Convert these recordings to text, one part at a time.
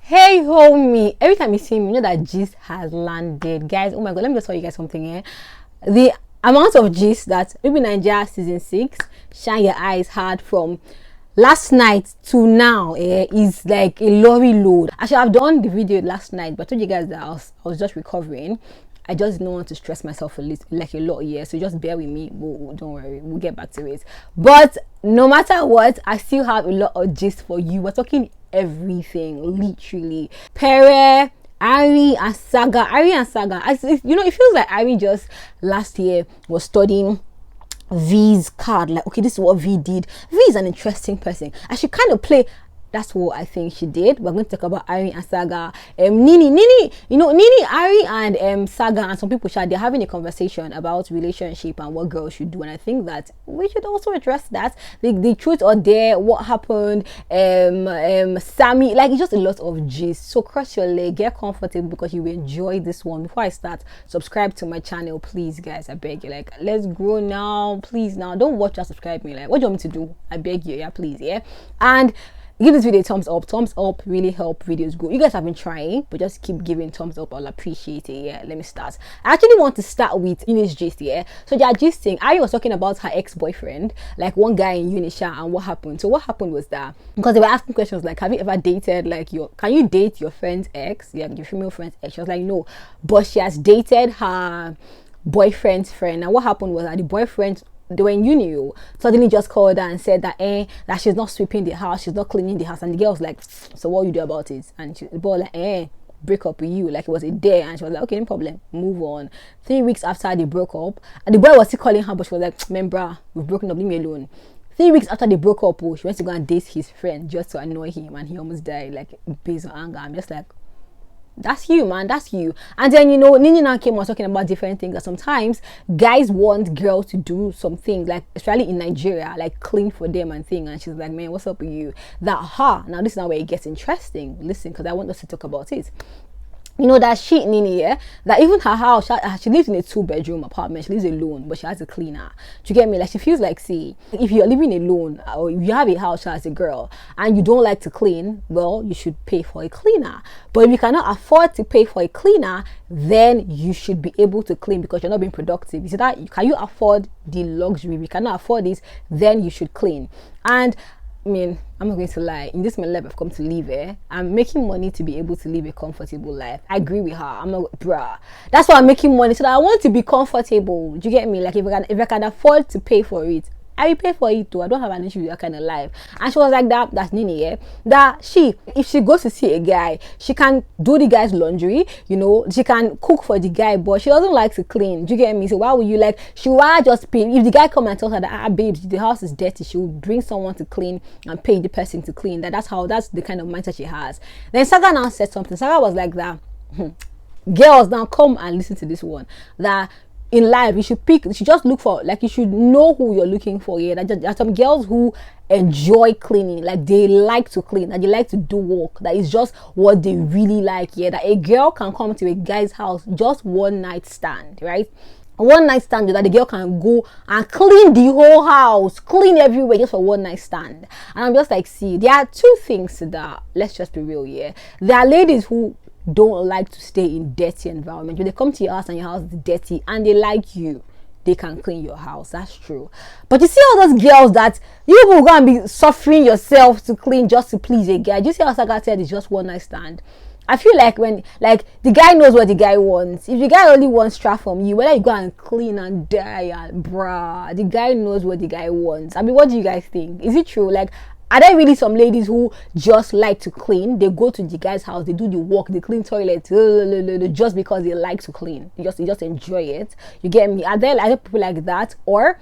Hey homie, every time you see me, you know that gist has landed, guys. Oh my god, let me just tell you guys something here. The amount of gist that Bbnaija season 6 shine your eyes hard from last night to now is like a lorry load. I should have done the video last night, but I told you guys that I was just recovering. I just don't want to stress myself a lot here, so just bear with me. Don't worry, we'll get back to it. But no matter what, I still have a lot of gist for you. We're talking everything, literally. Pere, Ari and Saga. You know, it feels like Ari just last year was studying V's card. Like, okay, this is what V did. V is an interesting person. I should kind of play. That's what I think she did. We're going to talk about Ari and Saga. Nini, you know, Nini, Ari and Saga and some people, they're having a conversation about relationship and what girls should do. And I think that we should also address that. The truth or dare, what happened, Sammie, like, it's just a lot of gist. So cross your leg, get comfortable because you will enjoy this one. Before I start, subscribe to my channel, please, guys. I beg you. Like, let's grow now, please. Now, don't watch and subscribe me. Like, what do you want me to do? I beg you, yeah, please, yeah. And give this video a thumbs up. Thumbs up really help videos go. You guys have been trying, but just keep giving thumbs up. I'll appreciate it. Yeah, let me start. I actually want to start with Unis gist. Yeah, so they are gisting. Ari was talking about her ex-boyfriend, like one guy in Unisha, and what happened. So what happened was that, because they were asking questions like, have you ever dated, like, can you date your friend's ex? Yeah, your female friend's ex. She was like, no, but she has dated her boyfriend's friend. And what happened was that the boyfriend, they were in uni, suddenly just called her and said that that she's not sweeping the house, she's not cleaning the house. And the girl was like, so what you do about it? And the boy like, break up with you. Like, it was a day. And she was like, okay, no problem, move on. 3 weeks after they broke up, and the boy was still calling her, but she was like, man, bruh, we've broken up, leave me alone. 3 weeks after they broke up, she went to go and date his friend just to annoy him, and he almost died, like, based on anger. I'm just like, that's you, man, that's you. And then, you know, Nini now came was talking about different things, that sometimes guys want girls to do something, like, especially in Nigeria, like clean for them and thing. And she's like, man, what's up with you? Now this is now where it gets interesting. Listen, because I want us to talk about it. You know that she, Nini, yeah, that even her house, she lives in a 2-bedroom apartment. She lives alone, but she has a cleaner. Do you get me? Like, she feels like, see, if you're living alone, or if you have a house as a girl and you don't like to clean, well, you should pay for a cleaner. But if you cannot afford to pay for a cleaner, then you should be able to clean because you're not being productive. You see that? Can you afford the luxury? If you cannot afford this, then you should clean. And I mean, I'm not going to lie, in this my life I've come to live, I'm making money to be able to live a comfortable life. I agree with her. I'm not, bruh, that's why I'm making money, so that I want to be comfortable. Do you get me? Like, if I can afford to pay for it, I will pay for it too. I don't have an issue with that kind of life. And she was like, that's Nini, yeah, that if she goes to see a guy, she can do the guy's laundry, you know, she can cook for the guy, but she doesn't like to clean. Do you get me? So why would you, like, she would just pay? If the guy come and tells her that, babes, the house is dirty, she will bring someone to clean and pay the person to clean. That's the kind of mindset she has. Then Saga now said something. Saga was like that, girls, now come and listen to this one, that in life you should just look for, like, you should know who you're looking for. Yeah, there are some girls who enjoy cleaning, like, they like to clean, that they like to do work, that is just what they really like. Yeah, that a girl can come to a guy's house, just one night stand, right? One night stand, that the girl can go and clean the whole house, clean everywhere, just for one night stand. And I'm just like, see, there are two things to that. Let's just be real. Yeah, there are ladies who don't like to stay in dirty environment. When they come to your house and your house is dirty and they like you, they can clean your house. That's true. But you see all those girls that you will go and be suffering yourself to clean just to please a guy. Do you see how Saga said it's just one night stand? I feel like when, like, the guy knows what the guy wants. If the guy only wants stuff from you, whether you go and clean and die, and bruh, the guy knows what the guy wants. I mean, what do you guys think? Is it true? Like, are there really some ladies who just like to clean? They go to the guy's house, they do the work, they clean toilets, just because they like to clean. They just enjoy it. You get me? Are there people like that? Or,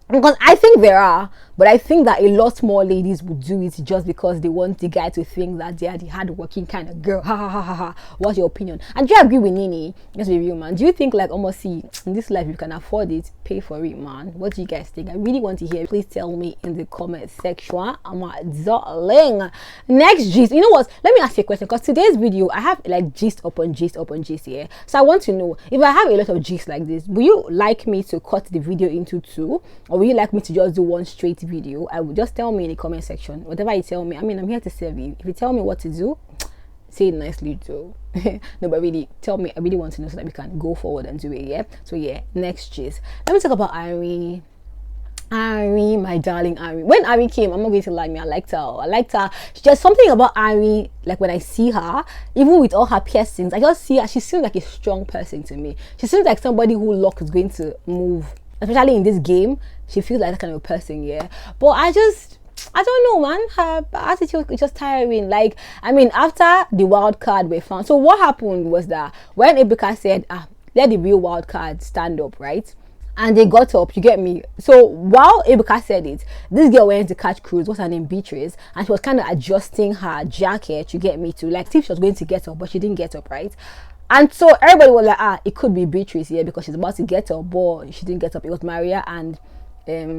because I think there are, but I think that a lot more ladies would do it just because they want the guy to think that they are the hardworking kind of girl. Ha ha ha ha ha. What's your opinion? And do you agree with Nini? Let's be real, man. Do you think, like, almost, see, in this life you can afford it, pay for it, man? What do you guys think? I really want to hear. Please tell me in the comment section. I'm a darling. Next gist. You know what? Let me ask you a question, because today's video I have, like, gist upon gist upon gist here. So I want to know, if I have a lot of gist like this, will you like me to cut the video into 2, or will you like me to just do one straight video? I would just tell me in the comment section. Whatever you tell me, I mean, I'm here to serve you. If you tell me what to do, say it nicely too. No, but really tell me, I really want to know so that we can go forward and do it. Yeah, so yeah, next gist, let me talk about Ari, my darling Ari. When Ari came, I'm not going to lie, me, I liked her. There's something about Ari, like when I see her, even with all her piercings, I just see her, she seems like a strong person to me. She seems like somebody who luck is going to move, especially in this game. She feels like that kind of person, yeah. But I don't know, man. Her attitude is just tiring. Like, I mean, after the wild card were found, so what happened was that when Ebuka said, let the real wild card stand up, right? And they got up, you get me? So while Ebuka said it, this girl went to catch cruise, what's her name, Beatrice, and she was kind of adjusting her jacket, you get me, to like see if she was going to get up, but she didn't get up, right? And so everybody was like, it could be Beatrice, yeah, because she's about to get up, but she didn't get up. It was Maria and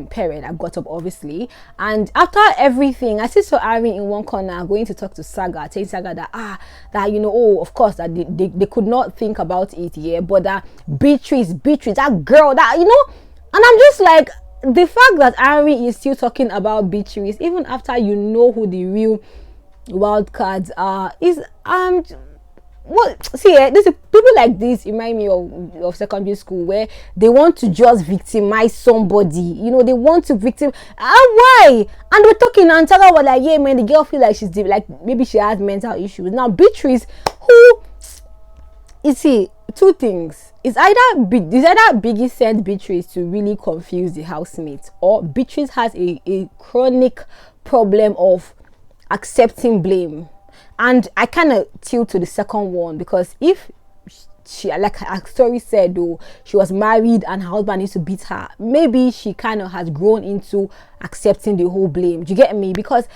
parent I got up, obviously. And after everything, I still saw Ari in one corner going to talk to Saga, telling Saga that that, you know, oh, of course, that they could not think about it, yeah, but that Beatrice, that girl, that, you know. And I'm just like, the fact that Ari is still talking about Beatrice even after you know who the real wild cards are is what, see, this people like this remind me of secondary school, where they want to just victimize somebody, you know. They want to why? And we're talking, and Saga was like, yeah, man, the girl feel like she's like, maybe she has mental issues. Now Beatrice, who, you see, two things, it's either Biggie sent Beatrice to really confuse the housemates, or Beatrice has a chronic problem of accepting blame. And I kind of tilt to the second one, because if she, like her story said, though, she was married and her husband used to beat her, maybe she kind of has grown into accepting the whole blame. Do you get me? Because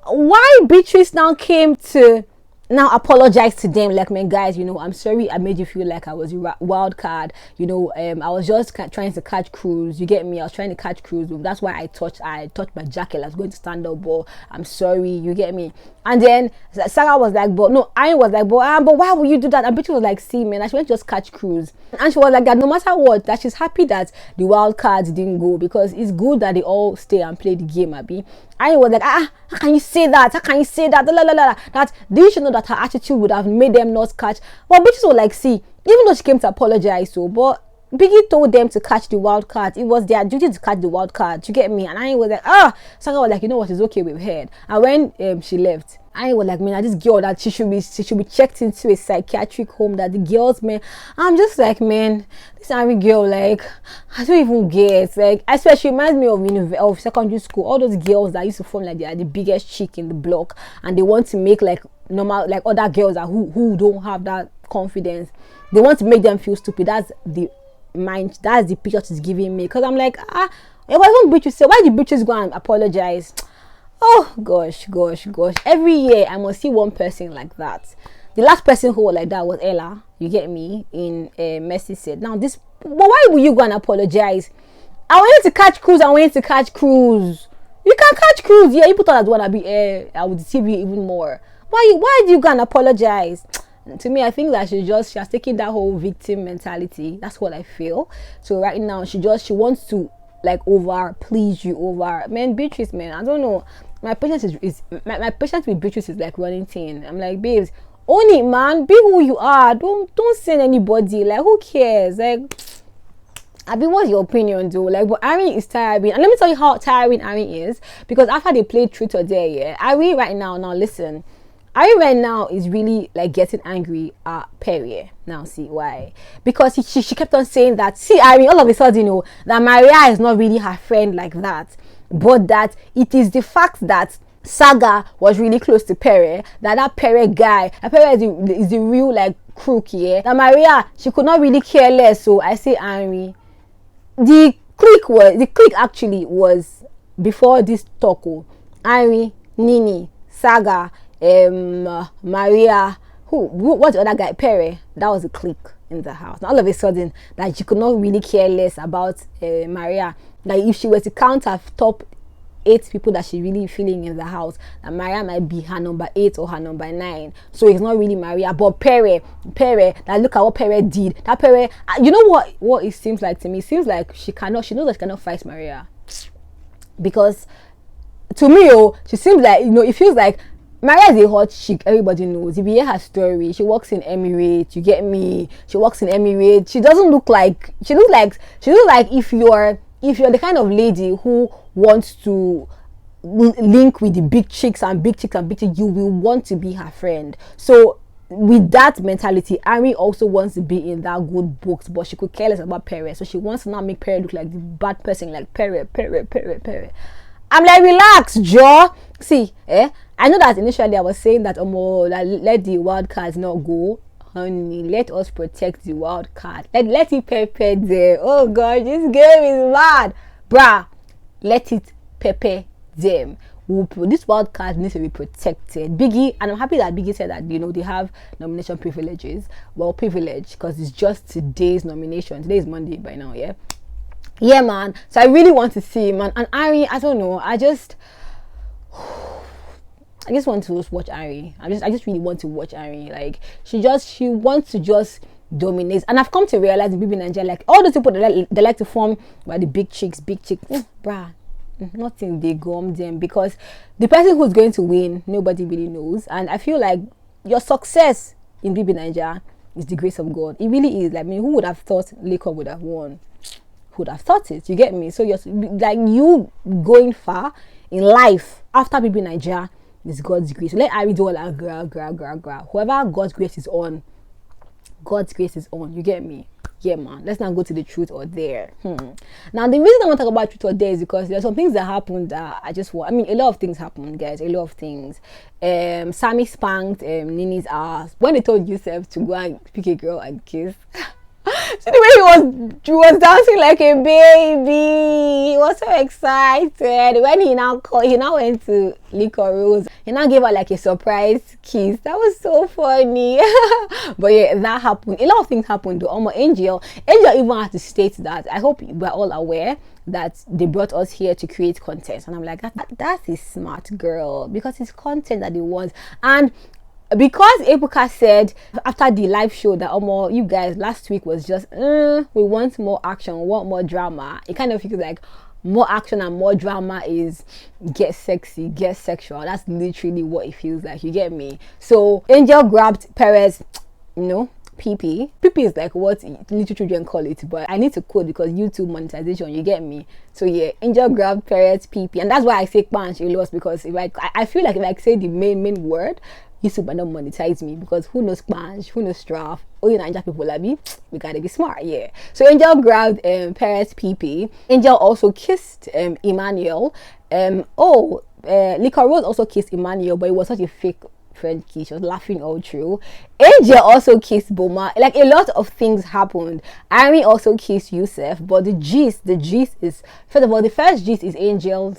why Beatrice now came to now apologize to them, like, man, guys, you know, I'm sorry I made you feel like I was a wild card, you know, I was just trying to catch cruise, you get me? I was trying to catch cruise, that's why I touched my jacket, I was going to stand up, but I'm sorry, you get me? And then Sarah was like, but no, I was like, but why would you do that? And Beatrice was like, see, man, I should just catch cruise. And she was like, that no matter what, that she's happy that the wild cards didn't go, because it's good that they all stay and play the game, Abby. I was like, how can you say that? How can you say that? That they should know that her attitude would have made them not catch. But Beatrice was like, see, even though she came to apologize, so, but Biggie told them to catch the wild card. It was their duty to catch the wild card. You get me? And I was like, Saga was like, you know what, it's okay with her. And when she left, I was like, man, this girl, that she should be checked into a psychiatric home, that the girls, man. I'm just like, man, this Ari girl, like, I don't even get, like, I swear she reminds me of secondary school, all those girls that used to form like they are the biggest chick in the block, and they want to make like normal, like other girls that who don't have that confidence, they want to make them feel stupid. That's the picture she's giving me. Because I'm like, it wasn't Beatrice. So why did Beatrice go and apologize? Oh gosh, every year I must see one person like that. The last person who was like that was Ella, you get me, in Mercy said. Now this, but why would you go and apologize? I wanted to catch cruise. You can catch cruise, yeah. People thought I'd wanna be I would deceive you even more. Why do you go and apologize? To me, I think that she has taken that whole victim mentality. That's what I feel. So right now she wants to like over please you over, man. Beatrice, man, I don't know. My patience is my patience with Beatrice is like running thin. I'm like, babes, own it, man. Be who you are. Don't send anybody. Like, who cares? Like, I mean, what's your opinion, though? Like, but Ari is tiring, and let me tell you how tiring Ari is. Because after they played Truth or Dare, yeah, Ari right now, listen. Ari right now is really like getting angry at Perry. Now see why? Because she kept on saying that, see, Ari, all of a sudden, you know, that Maria is not really her friend like that, but that it is the fact that Saga was really close to Perry, that Perry guy, that Perry is the real like crook, yeah. That Maria, she could not really care less. So I say, Ari, the clique actually was before this talk. Ari, Nini, Saga, Maria, what's the other guy, Perry, that was a clique in the house. Now all of a sudden, that she could not really care less about Maria. Like, if she was to count her top 8 people that she really feeling in the house, that Maria might be her number 8 or her number 9. So it's not really Maria, but Perry, that look at what Perry did. That Perry, you know what it seems like to me? It seems like she knows that she cannot fight Maria. Because to me, she seems like, you know, it feels like Maria is a hot chick, everybody knows. If you hear her story, she works in Emirates, you get me? She works in Emirates. She doesn't look like, she looks like if you're the kind of lady who wants to link with the big chicks and big chicks and big chicks, you will want to be her friend. So with that mentality, Ari also wants to be in that good books, but she could care less about Perez. So she wants to now make Perez look like the bad person, like Perez. I'm like, relax, Joe. See, I know that initially I was saying that let the wild cards not go. Honey, let us protect the wild card. Let it pepper there. Oh god, this game is mad. Bruh, let it pepper them. This wild card needs to be protected. Biggie, and I'm happy that Biggie said that, you know, they have nomination privileges. Well, privilege, because it's just today's nomination. Today is Monday by now, yeah, man. So I really want to see, man. And Ari, I don't know, I just want to watch Ari. I just really want to watch Ari. Like, she wants to just dominate. And I've come to realize in Bbnaija, like all those people they like to form by the big chicks, bruh, nothing, they gum them, because the person who's going to win, nobody really knows. And I feel like your success in Bbnaija is the grace of God. It really is. Like, I mean, who would have thought Laker would have won? Who would have thought it? You get me? So you're like, you going far in life after Bbnaija is God's grace. Let Ari do all that gra. Whoever God's grace is on, you get me? Yeah, man. Let's not go to the truth or dare. Now, the reason I want to talk about truth or dare is because there's some things that happened that a lot of things happened, guys. A lot of things. Sammie spanked Nini's ass when they told Yusuf to go and pick a girl and kiss. See the way he was dancing like a baby. He was so excited. When he now went to Liquor Rose, he now gave her like a surprise kiss. That was so funny. But yeah, that happened. A lot of things happened though. Angel even had to state that, I hope we're all aware that they brought us here to create content. And I'm like, that's a smart girl, because it's content that they want. And because Ebuka said after the live show that you guys, last week was just we want more action, we want more drama, it kind of feels like more action and more drama is get sexy, get sexual. That's literally what it feels like, you get me? So Angel grabbed Perez, PP is like what little children call it, but I need to quote because YouTube monetization, you get me? So yeah, Angel grabbed Perez PP, and that's why I say punch a lot, because if I feel like if I say the main word, YouTube might not monetize me, because who knows Spanish, who knows Straff, Niger people like me, we gotta be smart, yeah. So Angel grabbed Perez PP. Angel also kissed Emmanuel. Liquor Rose also kissed Emmanuel, but it was such a fake friend kiss. She was laughing all through. Angel also kissed Boma. Like, a lot of things happened. Ari also kissed Yusuf, but the gist is, first of all, the first gist is Angel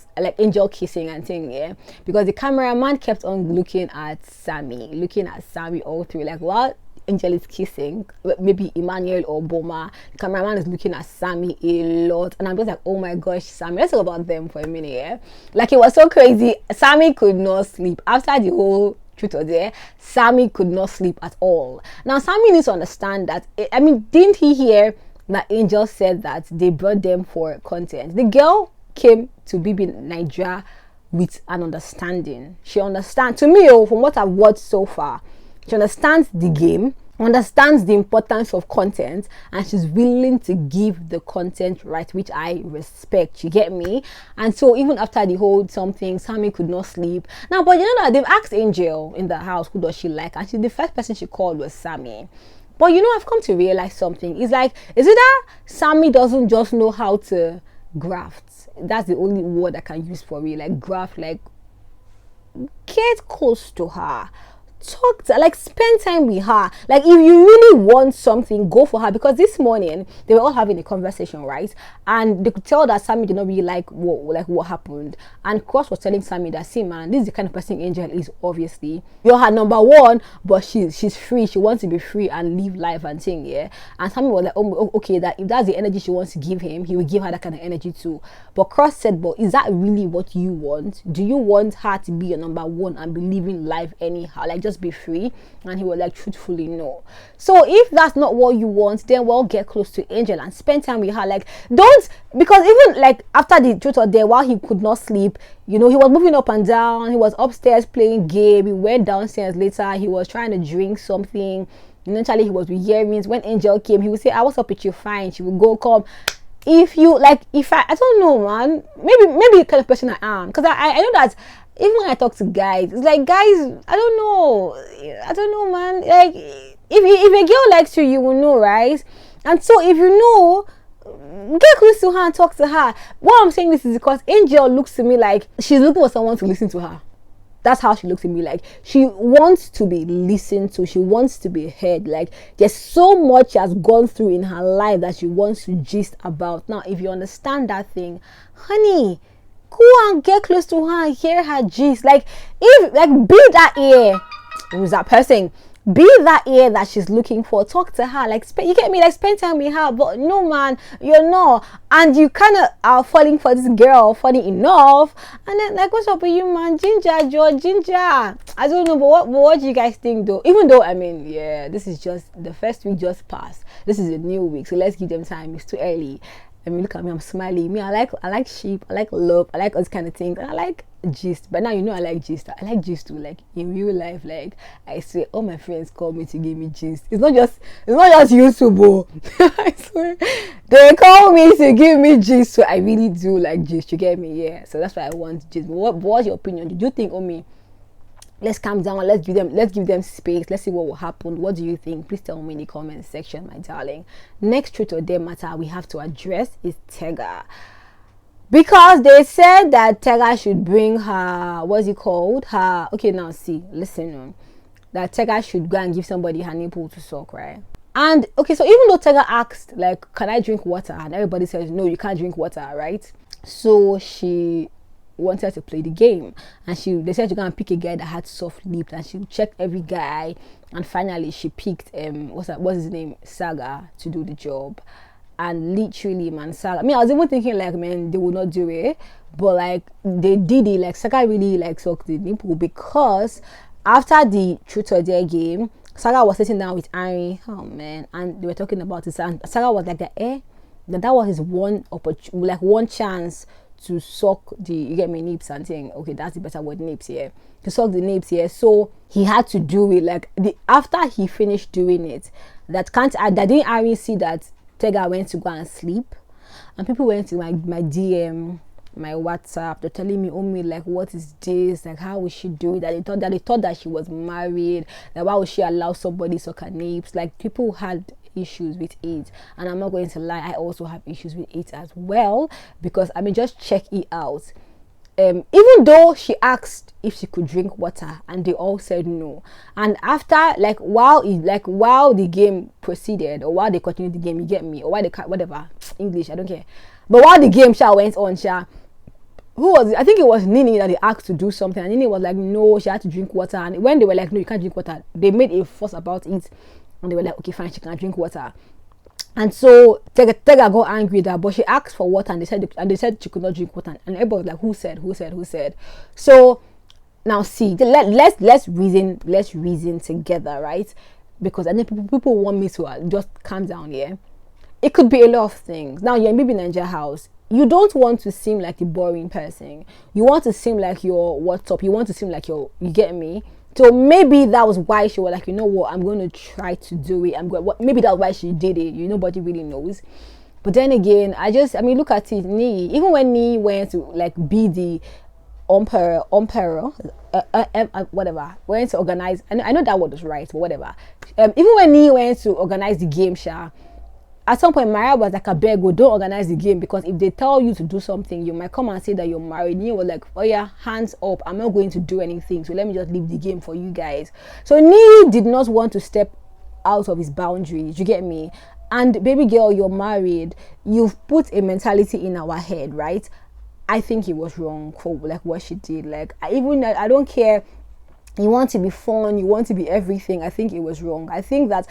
kissing and thing, yeah, because the cameraman kept on looking at Sammie all through, like, while Angel is kissing maybe Emmanuel or Boma, the cameraman is looking at Sammie a lot, and I'm just like, oh my gosh, Sammie. Let's talk about them for a minute, yeah. Like, it was so crazy. Sammie could not sleep after the whole truth or dare. Sammie could not sleep at all. Now, Sammie needs to understand that, I mean, didn't he hear that Angel said that they brought them for content? The girl came to Bbnaija with an understanding. She understands, to me, from what I've watched so far, she understands the game, understands the importance of content, and she's willing to give the content right, which I respect, you get me? And so even after the whole something, Sammie could not sleep. Now, but you know that they've asked Angel in the house who does she like, and the first person she called was Sammie. But I've come to realize something. It's like, is it that Sammie doesn't just know how to graft? That's the only word I can use for it. Like, graft, like, get close to her, talk to her, like, spend time with her. Like, if you really want something, go for her. Because this morning they were all having a conversation, right? And they could tell that Sammie did not really like what happened. And Cross was telling Sammie that, see, man, this is the kind of person Angel is. Obviously, you're her number one, but she's free. She wants to be free and live life and thing, yeah. And Sammie was like, oh, okay, that if that's the energy she wants to give him, he will give her that kind of energy too. But Cross said, but is that really what you want? Do you want her to be your number one and be living life anyhow, like just be free? And he was like, truthfully, no. So if that's not what you want, then well, get close to Angel and spend time with her. Like, don't, because even like after the truth or dare, while he could not sleep, you know, he was moving up and down. He was upstairs playing game. He went downstairs later. He was trying to drink something. Eventually he was with earrings. When Angel came, he would say, "I was up with you, fine." She would go, "Come." If you like, if I don't know, man, maybe the kind of person I am, because I know that even when I talk to guys, it's like, guys, I don't know, man. Like, if a girl likes you, you will know, right? And so if you know, get close to her and talk to her. Why I'm saying this is because Angel looks to me like she's looking for someone to listen to her. That's how she looks at me. Like, she wants to be listened to. She wants to be heard. Like, there's so much she has gone through in her life that she wants to gist about. Now, if you understand that thing, honey, go and get close to her and hear her gist. Like, if, like, be that ear. Who's that person? Be that ear that she's looking for. Talk to her. Like, you get me? Like, spend time with her. But no, man, you're not. And you kind of are falling for this girl, funny enough. And then, like, what's up with you, man? Ginger, George, Ginger. I don't know, but what do you guys think, though? Even though, I mean, yeah, this is just, the first week just passed. This is a new week, so let's give them time. It's too early. I mean, look at me, I'm smiling. Me, I like sheep, I like love, I like all these kind of things, and I like gist. But now you know I like gist. I like gist too. Like, in real life, like, I swear, all my friends call me to give me gist. It's not just YouTube, oh. I swear, they call me to give me gist. So I really do like gist. You get me? Yeah. So that's why I want gist. But what's your opinion? Did you think, me? Let's calm down. Let's give them space. Let's see what will happen. What do you think? Please tell me in the comment section, my darling. Next truth or dare matter we have to address is Tega, because they said that Tega should bring her, what's it called? Her, okay, now see, listen, that Tega should go and give somebody her nipple to suck, right? And okay, so even though Tega asked, like, can I drink water? And everybody says no, you can't drink water, right? So she wanted to play the game, and they said to go and pick a guy that had soft lips, and she checked every guy, and finally she picked what's his name, Saga, to do the job. And literally, man, Saga, I mean, I was even thinking like, man, they would not do it, but like they did it. Like, Saga really like sucked the nipple, because after the truth or dare game, Saga was sitting down with Ari, oh man, and they were talking about it, and Saga was like that was his one opportunity, like one chance to suck the, you get me, nips, and saying, okay, that's the better word, nips, yeah, to suck the nips, yeah. So he had to do it. Like, after he finished doing it, that didn't Ari see that Tega went to go and sleep, and people went to my DM, my WhatsApp, they're telling me, like, what is this? Like, how would she do it? That they thought that she was married. Like, why would she allow somebody suck her nips? Like, people had issues with it, and I'm not going to lie, I also have issues with it as well, because I mean, just check it out. Even though she asked if she could drink water, and they all said no, and after, like, while the game proceeded, or while they continued the game, you get me, or while they whatever English, I don't care, but while the game went on, who was it? I think it was Nini that they asked to do something, and Nini was like, no, she had to drink water. And when they were like, no, you can't drink water, they made a fuss about it, and they were like, okay, fine, she can drink water. And so Tega got angry that, but she asked for water, and they said she could not drink water, and everybody was like, who said? So now see, let's reason together, right? Because I think people want me to just calm down here. It could be a lot of things. Now you're in Bbnaija house. You don't want to seem like a boring person. You want to seem like you're what's up. You want to seem like you get me. So maybe that was why she was like, you know what, I'm going to try to do it. Maybe that's why she did it. Nobody really knows. But then again, I mean, look at it. Even when Nee went to like be the emperor, whatever, went to organize. I know that word was right, but whatever. Even when Nee went to organize the game, at some point, Maria was like, I beg you, don't organize the game, because if they tell you to do something, you might come and say that you're married. And you were like, oh yeah, hands up, I'm not going to do anything, so let me just leave the game for you guys. So Nee did not want to step out of his boundaries, you get me? And baby girl, you're married, you've put a mentality in our head, right? I think it was wrong for like what she did. Like, I don't care, you want to be fun, you want to be everything. I think it was wrong. I think that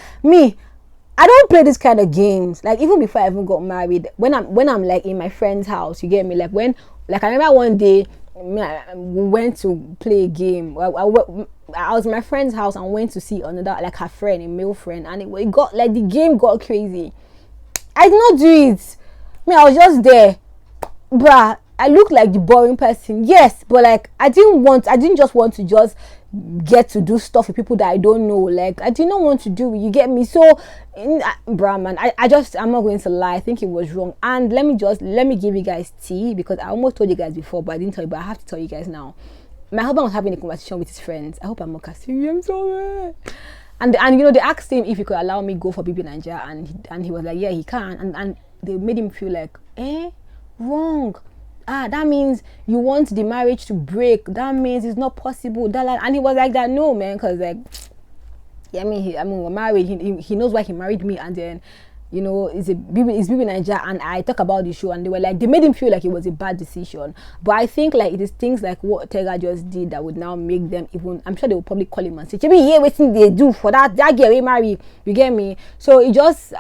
I don't play this kind of games. Like, even before I even got married, when I'm like in my friend's house, you get me? Like, I remember one day we went to play a game. I was at my friend's house and went to see another, like her friend, a male friend, and it got like the game got crazy. I did not do it. I was just there, bruh. I look like the boring person, yes, but like I didn't just want to just get to do stuff with people that I don't know. Like I did not want to do it, you get me? So bruh, man, I'm not going to lie, I think it was wrong. And let me give you guys tea, because I almost told you guys before but I didn't tell you, but I have to tell you guys now. My husband was having a conversation with his friends. I hope I'm not casting you, I'm sorry. And you know, they asked him if he could allow me go for Bbnaija, and he was like, yeah, he can. And they made him feel like, wrong. That means you want the marriage to break. That means it's not possible. And he was like that, no, man, because like, yeah, we're married. He knows why he married me, and then, you know, it's Bbnaija, and I talk about the show, and they made him feel like it was a bad decision. But I think like it is things like what Tega just did that would now make them even. I'm sure they will probably call him and say, yeah, what thing they do for that girl we marry? You get me? So it just.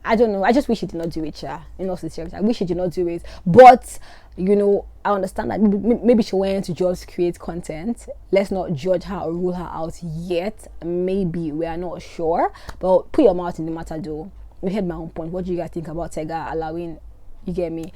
I don't know. I just wish he did not do it, yeah. In all sincerity, I wish he did not do it. But, you know, I understand that maybe she went to just create content. Let's not judge her or rule her out yet. Maybe, we are not sure. But put your mouth in the matter, though. You heard my own point. What do you guys think about Tega allowing, you get me,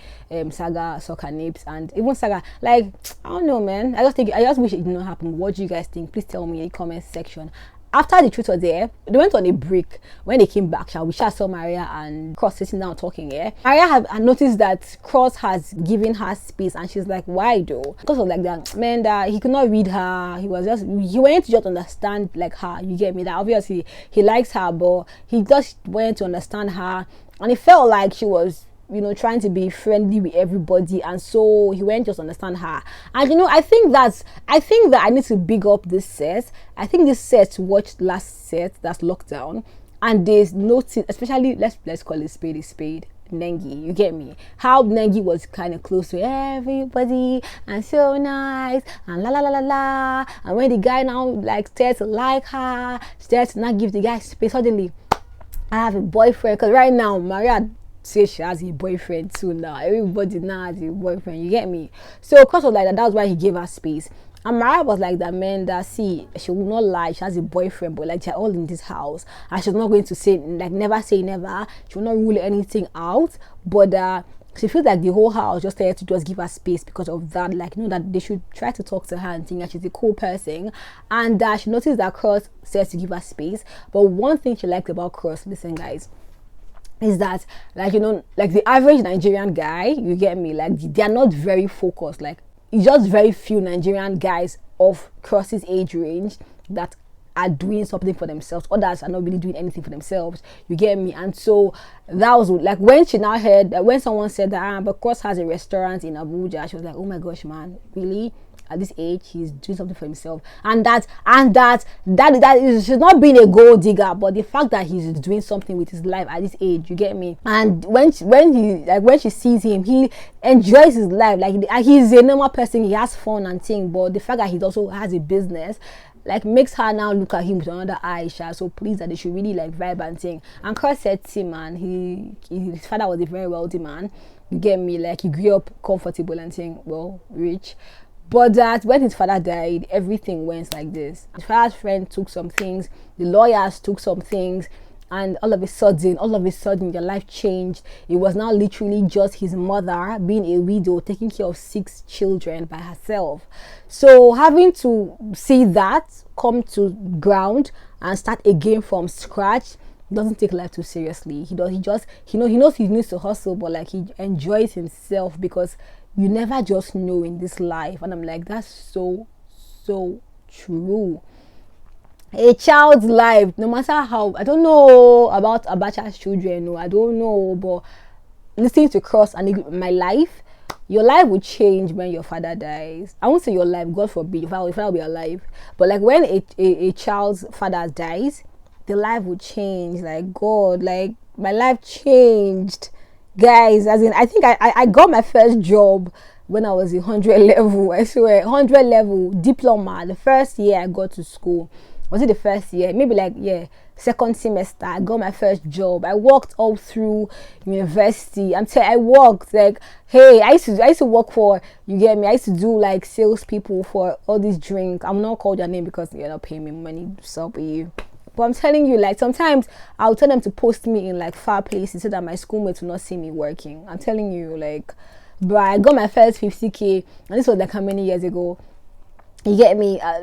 Saga, Soccer Nips, and even Saga? Like, I don't know, man. I just wish it did not happen. What do you guys think? Please tell me in the comment section. After the truth was there, they went on a break. When they came back, we saw Maria and Cross sitting down talking. Maria had noticed that Cross has given her space, and she's like, why though? Because of like that man that he could not read her. He wanted to just understand like her, you get me? That obviously he likes her, but he just wanted to understand her, and it felt like she was, you know, trying to be friendly with everybody, and so he went just understand her. And you know, I think that I need to big up this set. I think this set watched last set, that's Lockdown, and there's noticed, especially let's call it spade a spade, Nengi, you get me? How Nengi was kind of close to everybody and so nice and la la la la la, and when the guy now like started to like her, started to not give the guy space, suddenly I have a boyfriend. Because right now Maria say she has a boyfriend too now. Everybody now has a boyfriend, you get me? So because of like that, that's why he gave her space. And Mariah was like that, man, that see, she will not lie, she has a boyfriend, but like they're all in this house, and she's not going to say, like, never say never. She will not rule anything out, but she feels like the whole house just there to just give her space because of that. Like, you know, that they should try to talk to her and think that she's a cool person. And she noticed that Cross says to give her space. But one thing she liked about Cross, listen guys, is that, like, you know, like the average Nigerian guy, you get me, like they are not very focused. Like, it's just very few Nigerian guys of Cross's age range that are doing something for themselves. Others are not really doing anything for themselves, you get me? And so that was like when she now heard that, when someone said that but Cross has a restaurant in Abuja, she was like, oh my gosh, man, really? At this age he's doing something for himself. And that is, she's not being a gold digger, but the fact that he's doing something with his life at this age, you get me? And when she sees him, he enjoys his life. Like he's a normal person, he has fun and thing, but the fact that he also has a business like makes her now look at him with another eye. So please, that they should really like vibe and thing. And Cross said to him, man, his father was a very wealthy man, you get me? Like he grew up comfortable and thing, well, rich. But that when his father died, everything went like this. His father's friend took some things, the lawyers took some things, and all of a sudden your life changed. It was now literally just his mother being a widow, taking care of 6 children by herself. So having to see that come to ground and start again from scratch, doesn't take life too seriously. He knows he needs to hustle, but like he enjoys himself, because you never just know in this life. And I'm like, that's so true. A child's life, no matter how, I don't know about Abacha's children, no, I don't know, but listening to Cross and my life, your life will change when your father dies. I won't say your life, God forbid, if I will be alive, but like when a child's father dies, the life will change. Like, God, like my life changed, guys. As in, I think I got my first job when I was in 100 level. I swear, 100 level diploma, the first year I got to school. was it the first year? Maybe like, yeah, second semester, I got my first job. I worked all through university. I worked like, hey, I used to work for, you get me, I used to do like salespeople for all these drinks. I'm not called your name because you're not paying me money to sell for you. But I'm telling you, like, sometimes I'll tell them to post me in like far places so that my schoolmates will not see me working. I'm telling you, like, bro, I got my first 50K, and this was like how many years ago? You get me? I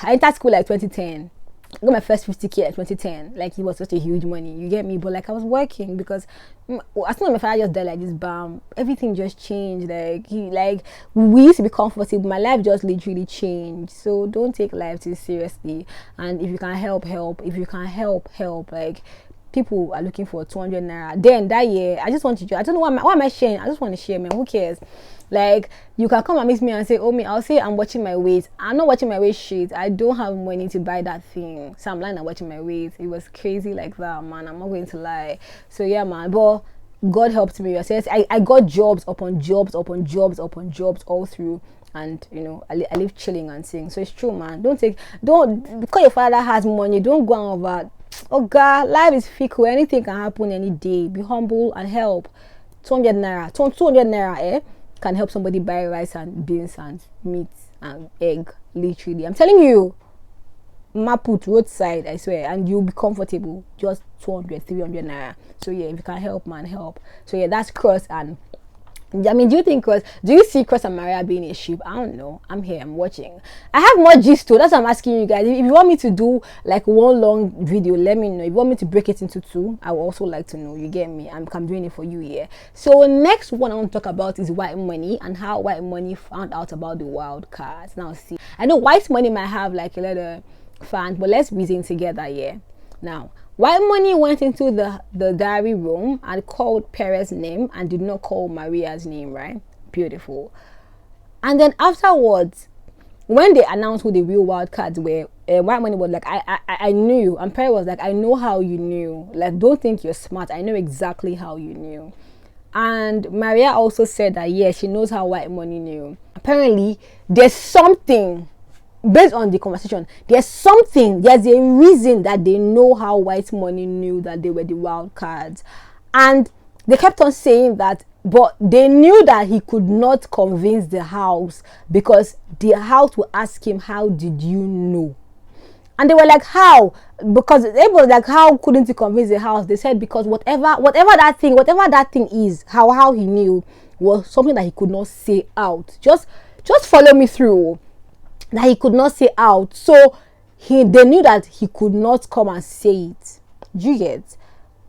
entered school like 2010. I got my first 50K like 2010. Like, it was such a huge money. You get me? But like, I was working because as soon as my father just died, like this, bam, everything just changed. Like we used to be comfortable. My life just literally changed. So don't take life too seriously. And if you can help. If you can help. Like, people are looking for 200 naira. Then that year, I just want to. I don't know why am I sharing. I just want to share, man. Who cares? Like, you can come and meet me and say, oh, me, I'll say I'm watching my weight. I'm not watching my weight shit. I don't have money to buy that thing. So I'm lying and watching my weight. It was crazy like that, man. I'm not going to lie. So yeah, man. But God helped me. I got jobs upon jobs upon jobs upon jobs all through. And you know, I live chilling and sing. So it's true, man. Don't because your father has money, don't go on over. Oh God, life is fickle. Anything can happen any day. Be humble and help. 200 naira. 200 naira, can help somebody buy rice and beans and meat and egg. Literally, I'm telling you, Maput roadside, I swear, and you'll be comfortable. Just 200, 300 naira. So yeah, if you can help, man, help. So yeah, that's Cross. And I mean, do you see Cross and Maria being a sheep? I don't know. I'm here, I'm watching. I have more gist too. That's what I'm asking you guys. If you want me to do like one long video, let me know. If you want me to break it into two, I would also like to know. You get me? I'm doing it for you here. So next one I want to talk about is white money and how white money found out about the wild cards. Now see, I know white money might have like a lot of fans, but let's reason together here. Now, white money went into the diary room and called Perez's name and did not call Maria's name, right? Beautiful. And then afterwards, when they announced who the real wild cards were, white money was like, I knew. And Perez was like, I know how you knew. Like, don't think you're smart. I know exactly how you knew. And Maria also said that, yeah, she knows how white money knew. Apparently, there's something. Based on the conversation, there's a reason that they know how white money knew that they were the wild cards. And they kept on saying that, but they knew that he could not convince the house because the house would ask him, how did you know? And they were like, how? Because it was like, how couldn't he convince the house? They said because whatever that thing is, how he knew was something that he could not say out. Just follow me through. That he could not say out, so they knew that he could not come and say it. Do you get?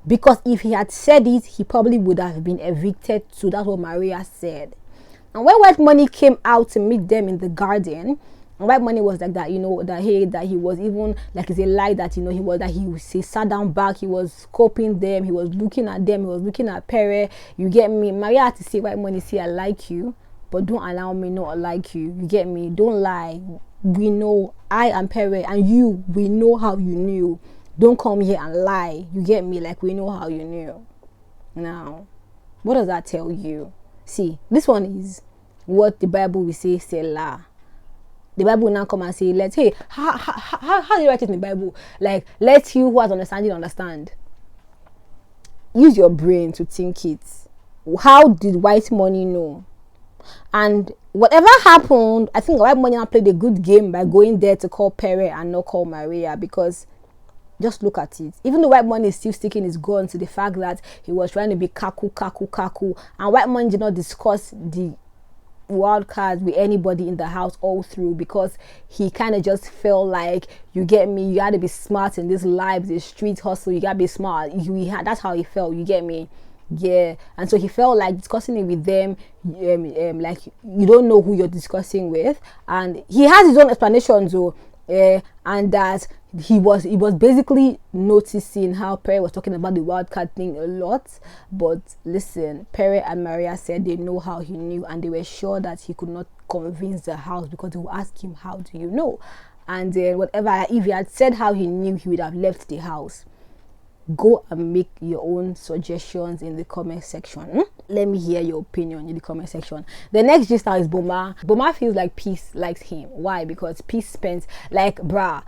Because if he had said it, he probably would have been evicted too. That's what Maria said. And when white money came out to meet them in the garden, and white money was like that, you know, that he was even like, it's a lie that, you know, he sat down back, he was scoping them, he was looking at them, he was looking at Pere. You get me? Maria had to say, white money, see, I like you, but don't allow me not like you. You get me? Don't lie. We know, I am Pere, and you, we know how you knew. Don't come here and lie. You get me? Like, we know how you knew. Now, what does that tell you? See, this one is what the Bible will say, Selah. The Bible will now come and say, how do you write it in the Bible? Like, let you who has understanding understand. Use your brain to think it. How did white money know? And whatever happened, I think white money now played a good game by going there to call Pere and not call Maria, because just look at it. Even though white money is still sticking his gun to the fact that he was trying to be kaku, and white money did not discuss the wild cards with anybody in the house all through, because he kind of just felt like, you get me, you got to be smart in this life, this street hustle, you got to be smart. That's how he felt, you get me? Yeah. And so he felt like discussing it with them, like, you don't know who you're discussing with. And he has his own explanations, though, and that he was basically noticing how Pere was talking about the wildcard thing a lot. But listen, Pere and Maria said they know how he knew, and they were sure that he could not convince the house, because they will ask him, how do you know? And whatever, if he had said how he knew, he would have left the house. go and make your own suggestions in the comment section. Let me hear your opinion in the comment section. The next gist is Boma. Boma feels like Peace likes him. Why? Because Peace spent, like, bruh,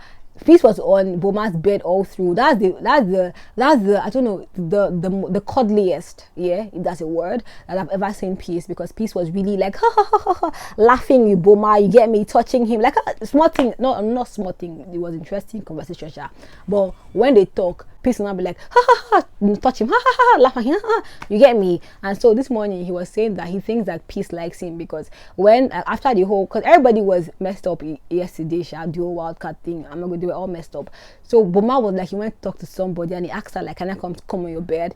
Peace was on Boma's bed all through. That's the I don't know, the cuddliest, yeah, if that's a word, that I've ever seen Peace, because Peace was really like laughing with Boma, you get me, touching him like a small thing. No, not small thing. It was interesting conversation, but when they talk, Peace will not be like touch him, laugh at him, you get me. And so this morning he was saying that he thinks that Peace likes him, because when after the whole, because everybody was messed up yesterday, the whole wildcat thing, I'm not going, they were all messed up. So Boma was like, he went to talk to somebody and he asked her like, can I come on your bed?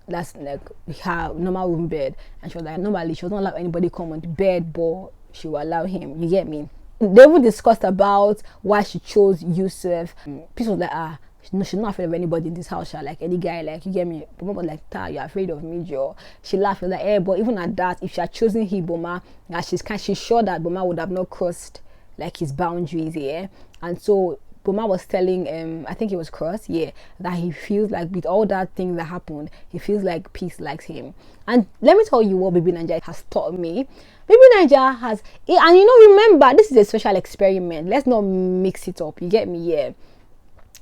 That's like her normal room bed. And she was like, normally she was not allow anybody come on the bed, but she will allow him, you get me. They even discussed about why she chose Yusuf. Peace was like, no, she's not afraid of anybody in this house, like any guy, like, you get me. Boma was like, Ta, you're afraid of me, Joe. She laughed, she was like, but even at that, if she had chosen him, Boma, she's sure that Boma would have not crossed like his boundaries, yeah. And so Boma was telling I think it was Cross, yeah, that he feels like with all that thing that happened, he feels like Peace likes him. And let me tell you what Bbnaija has taught me. Bbnaija has, and you know, remember, this is a social experiment. Let's not mix it up, you get me, yeah.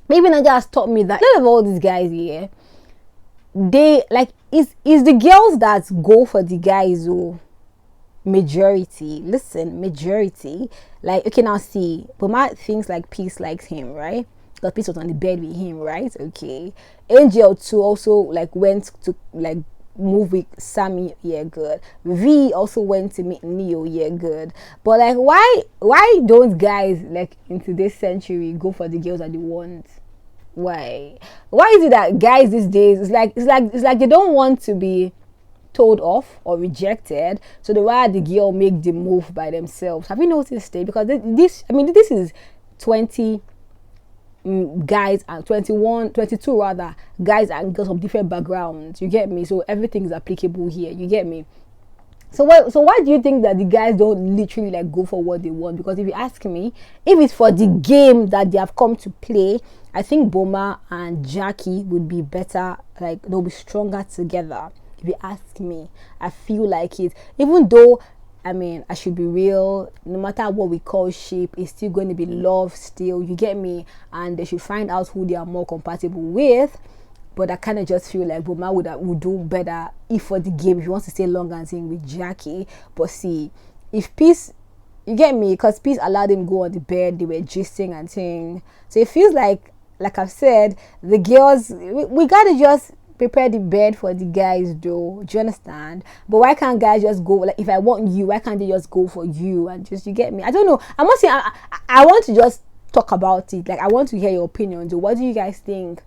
Bbnaija has taught me that a lot of all these guys here, they like, is the girls that go for the guys who majority. Listen, majority. Like, okay, now see, Boma thinks like Peace likes him, right? Because Peace was on the bed with him, right? Okay. Angel too also like went to like move with Sammie, yeah, good. V also went to meet Neo, yeah, good. But like, why don't guys like in today's century go for the girls that they want? Why is it that guys these days, it's like they don't want to be told off or rejected, so they rather the girl make the move by themselves? Have you noticed it? Because this is 20 guys and 22 rather, guys and girls of different backgrounds, you get me. So everything is applicable here, you get me. So why do you think that the guys don't literally like go for what they want? Because if you ask me, if it's for the game that they have come to play, I think Boma and Jackie would be better, like they'll be stronger together. If you ask me, I feel like it. Even though, I mean, I should be real, no matter what we call shape, it's still going to be love still, you get me. And they should find out who they are more compatible with. But I kind of just feel like Boma would do better if for the game, if he wants to stay long and sing with Jackie. But see, if Peace, you get me, because Peace allowed him go on the bed, they were gisting and thing. So it feels like I've said, the girls, we gotta just prepare the bed for the guys though, do you understand? But why can't guys just go, like, if I want you, why can't they just go for you and just, you get me? I don't know, I'm not saying, I want to just talk about it, like, I want to hear your opinion. So what do you guys think?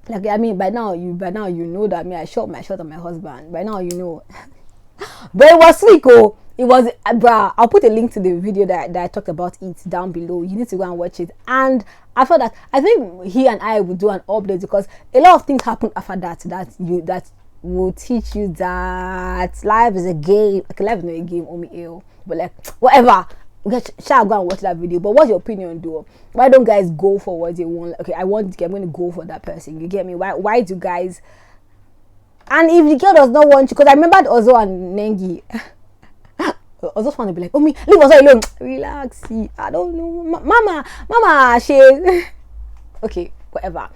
Like, I mean, by now you know that I shot my shot on my husband. By now you know. But it was sweet, oh. It was, bruh, I'll put a link to the video that I talked about it down below. You need to go and watch it. And I thought that, I think he and I would do an update, because a lot of things happen after that will teach you that life is a game. Okay, life is not a game, only ill. But like, whatever. Shall go and watch that video. But what's your opinion though? Why don't guys go for what they want? Okay, I'm going to go for that person, you get me? Why do guys, and if the girl does not want you, because I remembered Ozo and Nengi. Ozo's want to be like, oh me, leave Ozo alone, relax, see, I don't know, mama she okay, whatever.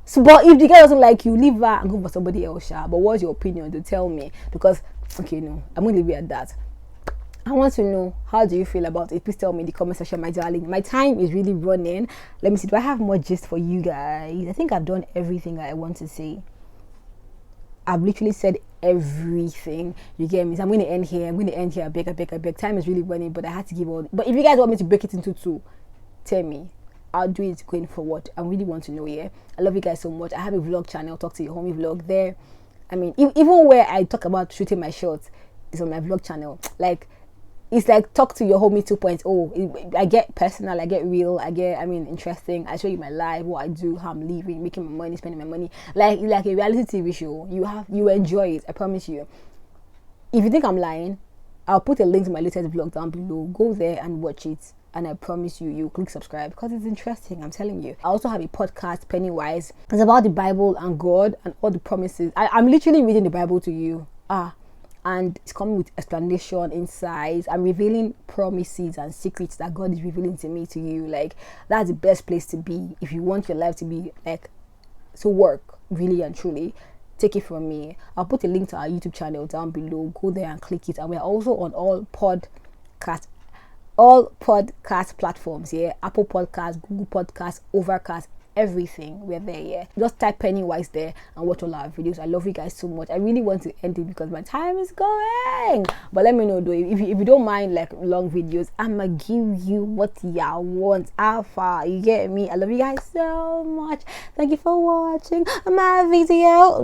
So, but if the girl doesn't like you, leave her and go for somebody else. But what's your opinion to tell me? Because okay, no, I'm going to leave it at that. I want to know, how do you feel about it? Please tell me in the comment section, my darling. My time is really running. Let me see, do I have more gist for you guys? I think I've done everything I want to say. I've literally said everything, you get me? So I'm going to end here. I beg. Time is really running, but I had to give all. But if you guys want me to break it into two, tell me. I'll do it going forward. I really want to know, yeah? I love you guys so much. I have a vlog channel, Talk to Your Homie vlog there. I mean, even where I talk about shooting my shots is on my vlog channel. Like, it's like Talk to Your Homie 2.0. I get personal, I get real, interesting. I show you my life, what I do, how I'm living, making my money, spending my money. Like a reality TV show. You enjoy it, I promise you. If you think I'm lying, I'll put a link to my latest vlog down below. Go there and watch it. and I promise you, you click subscribe because it's interesting. I'm telling you. I also have a podcast, PennieWyz. It's about the Bible and God and all the promises. I'm literally reading the Bible to you. And it's coming with explanation, insights. I'm revealing promises and secrets that God is revealing to me, to you. Like, that's the best place to be if you want your life to be like to work really and truly. Take it from me. I'll put a link to our YouTube channel down below. Go there and click it. And we're also on all podcast platforms. Apple Podcasts, Google Podcasts, Overcast, everything. We're there. Just type PennieWyz there and watch all our videos. I love you guys so much. I really want to end it because my time is going, but let me know though, if you don't mind like long videos, I'ma give you what y'all want. Alpha, you get me? I love you guys so much. Thank you for watching my video.